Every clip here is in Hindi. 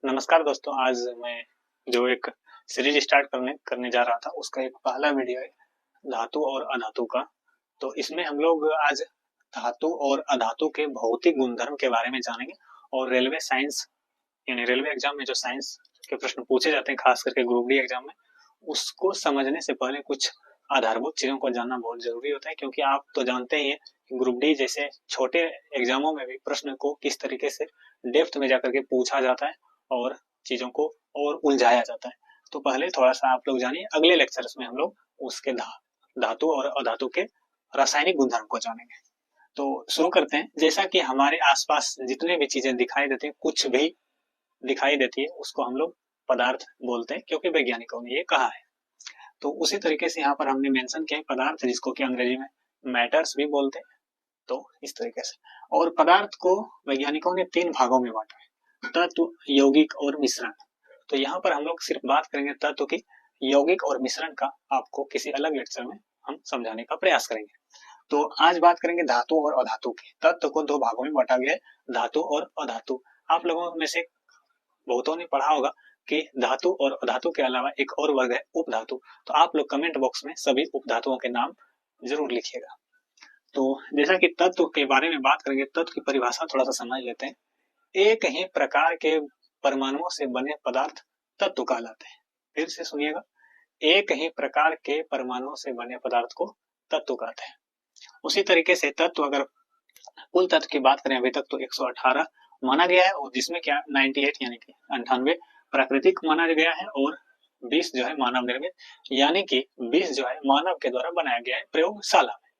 नमस्कार दोस्तों, आज मैं जो एक सीरीज स्टार्ट करने जा रहा था उसका एक पहला वीडियो है धातु और अधातु का। तो इसमें हम लोग आज धातु और अधातु के भौतिक गुणधर्म के बारे में जानेंगे और रेलवे साइंस यानी रेलवे एग्जाम में जो साइंस के प्रश्न पूछे जाते हैं, खास करके ग्रुप डी एग्जाम में, उसको समझने से पहले कुछ आधारभूत चीजों को जानना बहुत जरूरी होता है, क्योंकि आप तो जानते ही हैं कि ग्रुप डी जैसे छोटे एग्जामों में भी प्रश्न को किस तरीके से डेप्थ में जाकर के पूछा जाता है और चीजों को और उलझाया जाता है। तो पहले थोड़ा सा आप लोग जानिए, अगले लेक्चर्स में हम लोग उसके धातु और अधातु के रासायनिक गुणधर्म को जानेंगे। तो शुरू करते हैं। जैसा कि हमारे आसपास जितने भी चीजें दिखाई देती है, कुछ भी दिखाई देती है, उसको हम लोग पदार्थ बोलते हैं, क्योंकि वैज्ञानिकों ने ये कहा है। तो उसी तरीके से यहाँ पर हमने मेंशन किया है पदार्थ, जिसको कि अंग्रेजी में मैटर्स भी बोलते हैं। तो इस तरीके से, और पदार्थ को वैज्ञानिकों ने 3 भागों में बांटा है: तत्व, यौगिक और मिश्रण। तो यहाँ पर हम लोग सिर्फ बात करेंगे तत्व की। यौगिक और मिश्रण का आपको किसी अलग लेक्चर में हम समझाने का प्रयास करेंगे। तो आज बात करेंगे धातु और अधातु की। तत्व को 2 भागों में बांटा गया है, धातु और अधातु। आप लोगों में से बहुतों ने पढ़ा होगा कि धातु और अधातु के अलावा एक और वर्ग है उपधातु। तो आप लोग कमेंट बॉक्स में सभी उपधातुओं के नाम जरूर लिखिएगा। तो जैसा कि तत्व के बारे में बात करेंगे, तत्व की परिभाषा थोड़ा सा समझ लेते हैं। एक ही प्रकार के परमाणुओं से बने पदार्थ तत्व कहलाते हैं। फिर से सुनिएगा, एक ही प्रकार के परमाणुओं से बने पदार्थ को तत्व कहते हैं। उसी तरीके से तत्व, अगर कुल तत्व की बात करें अभी तक, तो 118 माना गया है, और जिसमें क्या 98 यानी कि 98 प्राकृतिक माना गया है, और 20 जो है मानव निर्मित, यानी कि 20 जो है मानव के द्वारा बनाया गया है प्रयोगशाला में।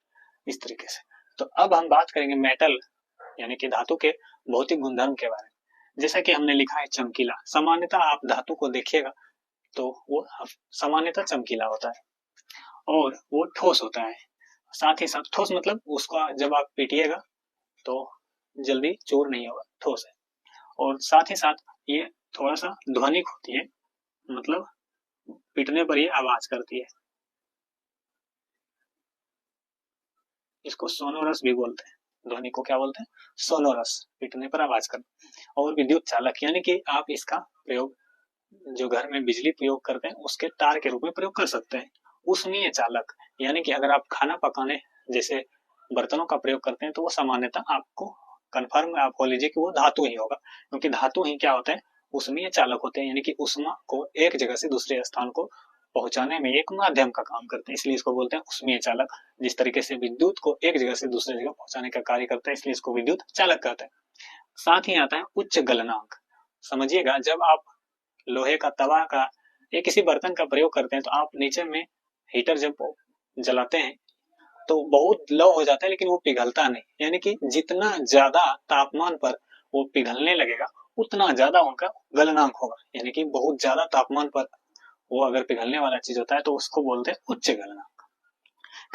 इस तरीके से तो अब हम बात करेंगे मेटल यानी कि धातु के भौतिक गुणधर्म के बारे में। जैसा कि हमने लिखा है चमकीला। सामान्यतः आप धातु को देखिएगा तो वो सामान्यतः चमकीला होता है और वो ठोस होता है। साथ ही साथ ठोस मतलब उसका जब आप पीटिएगा तो जल्दी चूर नहीं होगा, ठोस है। और साथ ही साथ ये थोड़ा सा ध्वनिक होती है, मतलब पीटने पर ये आवाज करती है। इसको सोनोरस भी बोलते हैं। ध्वनि को क्या बोलते हैं? सोनोरस, पीटने पर आवाज करना। और विद्युत चालक, यानी कि आप इसका प्रयोग जो घर में बिजली प्रयोग करते हैं उसके तार के रूप में प्रयोग कर सकते हैं। उष्मीय चालक, यानी कि अगर आप खाना पकाने जैसे बर्तनों का प्रयोग करते हैं तो वो सामान्यतः आपको कंफर्म आप हो लीजिए कि वो धातु ही होगा, क्योंकि धातु ही क्या होते हैं? उष्मीय चालक होते हैं, यानी कि उष्मा को एक जगह से दूसरे स्थान को पहुंचाने में एक माध्यम का काम करते हैं, इसलिए इसको बोलते हैं उष्मीय चालक। जिस तरीके से विद्युत को एक जगह से दूसरी जगह पहुंचाने का कार्य करता है, इसलिए इसको विद्युत चालक कहते हैं। साथ ही आता है उच्च गलनांक। समझिएगा, जब आप लोहे का तवा का या किसी बर्तन का प्रयोग करते हैं तो आप नीचे में हीटर जब जलाते हैं तो बहुत लो हो जाता है, लेकिन वो पिघलता नहीं। यानी कि जितना ज्यादा तापमान पर वो पिघलने लगेगा उतना ज्यादा उनका गलनांक होगा, यानी कि बहुत ज्यादा तापमान पर वो अगर पिघलने वाला चीज होता है तो उसको बोलते हैं उच्च गलनांक।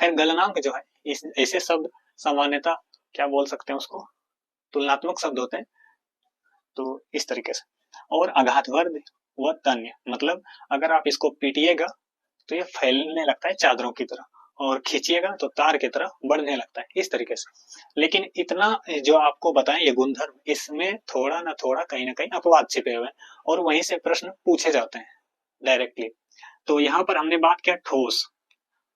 खैर, गलनांक जो है इस ऐसे शब्द सामान्यतः क्या बोल सकते हैं, उसको तुलनात्मक शब्द होते हैं। तो इस तरीके से, और आघातवर्ध व तन्य, मतलब अगर आप इसको पीटिएगा तो ये फैलने लगता है चादरों की तरह, और खींचिएगा तो तार की तरह बढ़ने लगता है, इस तरीके से। लेकिन इतना जो आपको बताएं ये गुणधर्म, इसमें थोड़ा ना थोड़ा कहीं ना कहीं अपवाद छिपे हुए हैं, और वहीं से प्रश्न पूछे जाते हैं डायरेक्टली। तो यहाँ पर हमने बात किया ठोस।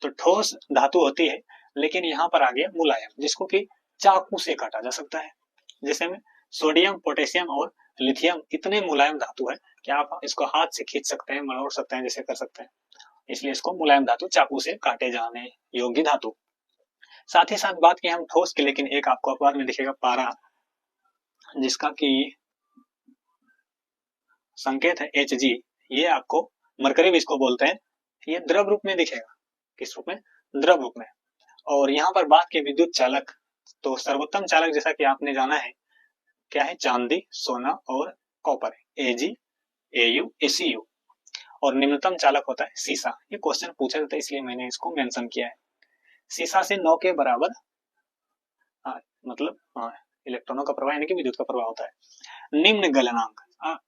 तो ठोस धातु होती है, लेकिन यहाँ पर आ गया मुलायम, जिसको कि चाकू से काटा जा सकता है। जैसे में सोडियम, पोटेशियम और लिथियम इतने मुलायम धातु है कि आप इसको हाथ से खींच सकते हैं, मरोड़ सकते हैं, जैसे कर सकते हैं, इसलिए इसको मुलायम धातु, चाकू से काटे जाने योग्य धातु। साथ ही साथ बात की हम ठोस की, लेकिन एक आपको अखबार में दिखेगा पारा, जिसका कि संकेत है Hg। ये आपको मरकरी भी इसको बोलते हैं। ये द्रव रूप में दिखेगा। किस रूप में? द्रव रूप में। और यहाँ पर बात की विद्युत चालक, तो सर्वोत्तम चालक जैसा कि आपने जाना है क्या है? चांदी, सोना और कॉपर, Ag, Au, Cu। और निम्नतम चालक होता है सीसा। ये क्वेश्चन पूछा जाता है, इसलिए मैंने इसको मेंशन किया है। सीसा से 9 के बराबर मतलब इलेक्ट्रॉनों का प्रवाह यानी कि विद्युत का प्रवाह होता है। निम्न गलनांक,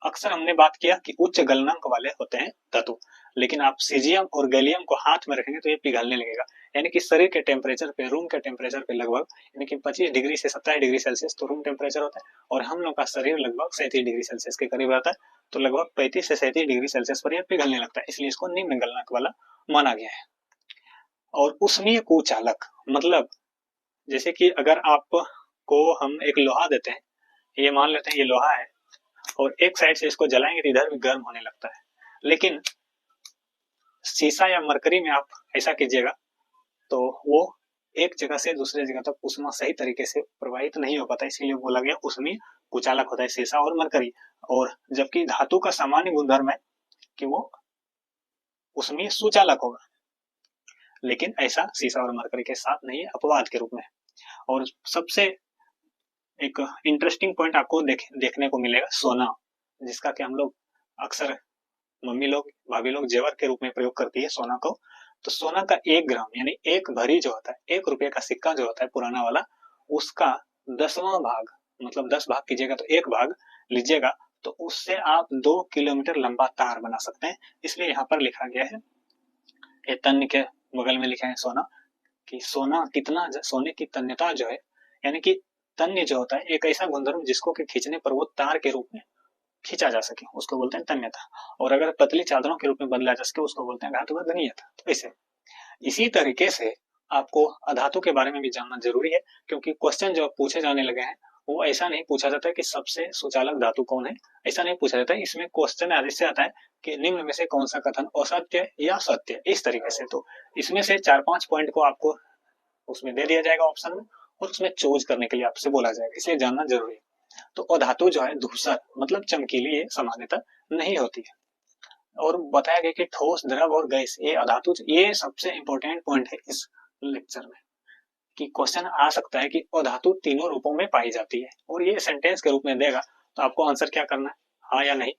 अक्सर हमने बात किया कि उच्च गलनांक वाले होते हैं धातु, लेकिन आप सीजियम और गैलियम को हाथ में रखेंगे तो ये पिघलने लगेगा, यानी कि शरीर के टेम्परेचर पे, रूम के टेम्परेचर पे लगभग यानी कि 25 डिग्री से 27 डिग्री सेल्सियस तो रूम टेम्परेचर होता है, और हम लोग का शरीर लगभग 37 डिग्री सेल्सियस के करीब रहता है, तो लगभग 35 से 37 डिग्री सेल्सियस पर यह पिघलने लगता है, इसलिए इसको निम्न गलनांक वाला माना गया है। और उष्मीय कुचालक मतलब जैसे कि अगर आपको हम एक लोहा देते हैं, ये मान लेते हैं ये लोहा है, और एक साइड से इसको जलाएंगे तो इधर भी गर्म होने लगता है, लेकिन शीशा या मरकरी में आप ऐसा कीजिएगा तो वो एक जगह से दूसरे जगह तक उष्मा सही तरीके से प्रवाहित नहीं हो पाता, इसीलिए बोला गया उष्मीय कुचालक होता है शीशा और मरकरी। और जबकि धातु का सामान्य गुणधर्म है कि वो उष्मीय सुचालक होगा, लेकिन ऐसा शीशा और मरकरी के साथ नहीं है, अपवाद के रूप में। और सबसे एक इंटरेस्टिंग पॉइंट आपको देखने को मिलेगा सोना, जिसका कि हम लोग अक्सर मम्मी लोग, भाभी लोग जेवर के रूप में प्रयोग करती है सोना को। तो सोना का 1 ग्राम यानी 1 भरी जो होता है, 1 रुपये का सिक्का जो होता है पुराना वाला, उसका 10वां भाग मतलब 10 भाग कीजिएगा तो 1 भाग लीजिएगा तो उससे आप 2 किलोमीटर लंबा तार बना सकते हैं। इसलिए यहाँ पर लिखा गया है, ये तन्य के बगल में लिखा है सोना, कि सोना कितना, सोने की तन्यता जो है, यानी कि तन्य जो होता है एक ऐसा गुणधर्म जिसको कि खींचने पर वो तार के रूप में खींचा जा सके, उसको बोलते हैं तन्यता। और अगर पतली चादरों के रूप में बदला जा सके उसको बोलते हैं घातुबंधनीयता। तो ऐसे इसी तरीके से आपको अधातु के बारे में भी जानना जरूरी है, क्योंकि क्वेश्चन जो पूछे जाने लगे हैं वो ऐसा नहीं पूछा जाता है कि सबसे सुचालक धातु कौन है, ऐसा नहीं पूछा जाता है। इसमें क्वेश्चन ऐसे आता है कि निम्न में से कौन सा कथन असत्य या सत्य, इस तरीके से। तो इसमें से 4-5 पॉइंट को आपको उसमें दे दिया जाएगा ऑप्शन में, और उसमें चूज करने के लिए आपसे बोला जाएगा, इसलिए जानना जरूरी है। तो अधातु जो है धूसर मतलब चमकीली, ये सामान्यतः नहीं होती है। और बताया गया कि ठोस, द्रव और गैस, ये अधातु, ये सबसे इंपॉर्टेंट पॉइंट है इस लेक्चर में, कि क्वेश्चन आ सकता है कि अधातु तीनों रूपों में पाई जाती है, और ये सेंटेंस के रूप में देगा तो आपको आंसर क्या करना है, हाँ या नहीं,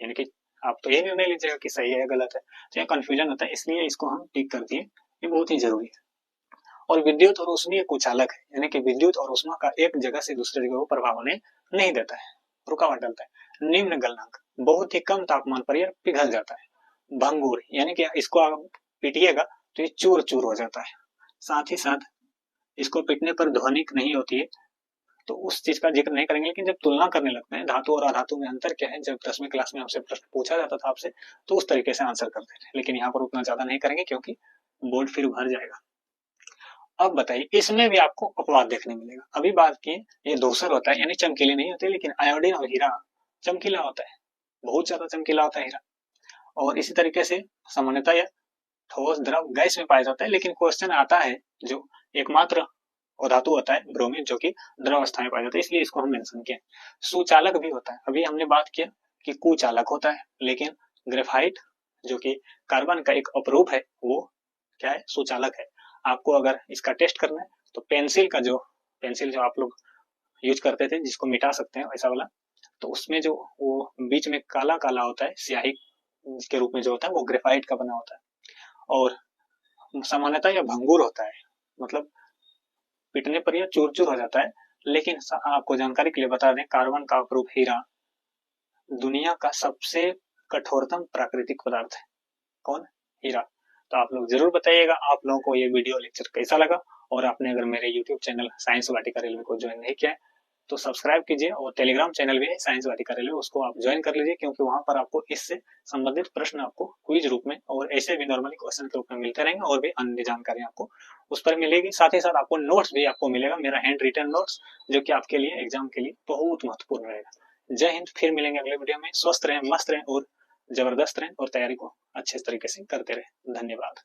यानी कि आप तो ये निर्णय लीजिएगा कि सही है या गलत है। तो यह कंफ्यूजन होता है, इसलिए इसको हम टिक कर दिए, ये बहुत ही जरूरी है। और विद्युत और उष्मीय कुचालक है, यानी कि विद्युत और उष्मा का एक जगह से दूसरे जगह को प्रभाव होने नहीं देता है, रुकावट डालता है। निम्न गलनांक बहुत ही कम तापमान पर यह पिघल जाता है। भंगुर यानी कि इसको आप पीटिएगा तो ये चूर चूर हो जाता है। साथ ही साथ इसको पीटने पर ध्वनिक नहीं होती है, तो उस चीज का जिक्र नहीं करेंगे। लेकिन जब तुलना करने लगते हैं धातु और अधातु में अंतर क्या है, जब 10वीं क्लास में हमसे प्रश्न पूछा जाता था आपसे, तो उस तरीके से आंसर करते थे, लेकिन यहाँ पर उतना ज्यादा नहीं करेंगे क्योंकि बोर्ड फिर भर जाएगा। अब बताइए, इसमें भी आपको अपवाद देखने मिलेगा। अभी बात की ये धूसर होता है यानी चमकीली नहीं होती, लेकिन आयोडीन और हीरा चमकीला होता है, बहुत ज्यादा चमकीला होता है हीरा। और इसी तरीके से सामान्यतः यह ठोस, द्रव, गैस में पाया जाता है। लेकिन क्वेश्चन आता है जो एकमात्र धातु होता है ब्रोमीन, जो कि द्रव अवस्था में पाया जाता है, इसलिए इसको हम मेंशन किया। सुचालक भी होता है, अभी हमने बात किया कि कुचालक होता है, लेकिन ग्रेफाइट जो कि कार्बन का एक अपरूप है वो क्या है, सुचालक है। आपको अगर इसका टेस्ट करना है तो पेंसिल जो आप लोग यूज करते थे जिसको मिटा सकते हैं ऐसा वाला, तो उसमें जो वो बीच में काला काला होता है स्याही के रूप में जो होता है वो ग्रेफाइट का बना होता है। और सामान्यतः यह भंगुर होता है, मतलब पिटने पर यह चूर चूर हो जाता है। लेकिन आपको जानकारी के लिए बता दें, कार्बन का अपरूप हीरा दुनिया का सबसे कठोरतम प्राकृतिक पदार्थ है। कौन? हीरा। तो आप लोग जरूर बताइएगा आप लोगों को ये वीडियो लेक्चर कैसा लगा, और आपने अगर मेरे यूट्यूब चैनल साइंस वाटिका रेलवे को ज्वाइन नहीं किया है तो सब्सक्राइब कीजिए, और टेलीग्राम चैनल भी है साइंस वाटिका रेलवे, उसको आप ज्वाइन कर लीजिए, क्योंकि वहां पर आपको इससे संबंधित प्रश्न आपको क्विज रूप में और ऐसे भी नॉर्मली क्वेश्चन के रूप में मिलते रहेंगे, और भी अन्य जानकारी आपको उस पर मिलेगी। साथ ही साथ आपको नोट्स भी आपको मिलेगा, मेरा हैंड रिटन नोट्स, जो कि आपके लिए एग्जाम के लिए बहुत महत्वपूर्ण रहेगा। जय हिंद, फिर मिलेंगे अगले वीडियो में। स्वस्थ रहें, मस्त रहें और जबरदस्त रहें, और तैयारी को अच्छे तरीके से करते रहें। धन्यवाद।